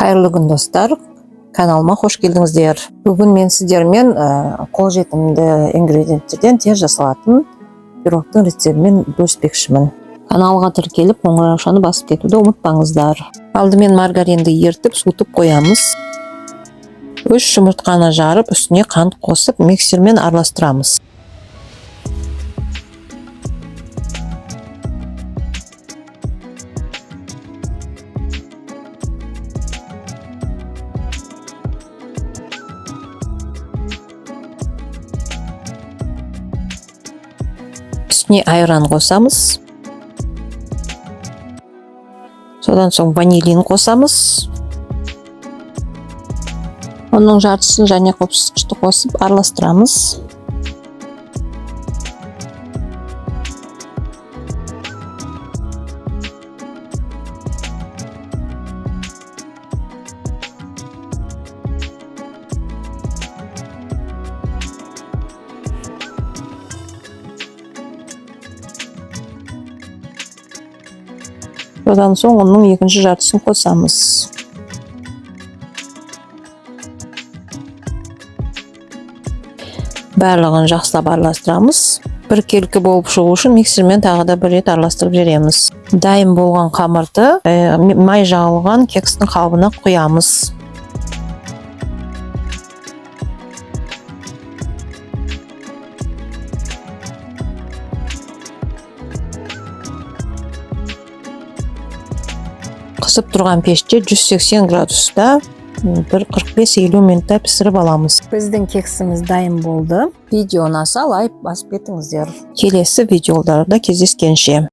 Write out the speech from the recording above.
Қайырлы күн достар, каналыма қош келдіңіздер. Бүгін мен сіздермен қолжетімді ингредиенттерден тез жасалатын пирогтың рецептімен бөліспекшімін. Каналға тіркеліп, қоңыраушаны басып кетуді ұмытпаңыздар. Алдымен маргаринді ертіп, суытып қоямыз. 3 жұмыртқаны жарып, үстіне қант қосып, миксермен араластырамыз. Үстіне айран қосамыз. Содан соң ванилин қосамыз. Оның жартысын және қопсытқышты қосып араластырамыз. Содан соң оның екінші жартысын қосамыз. Барлығын жақсылап араластырамыз. Біркелкі болып шығу үшін миксермен тағы да бір рет араластырып жібереміз. Дайын болған қамырды май жағылған кекстің қалыбына құямыз. Қысып тұрған пеште 180 градуста 45-50 минутта пісіріп аламыз. Біздің кексіміз дайын болды. Видео ұнаса лайк басып кетіңіздер. Келесі видеоларда кездескенше.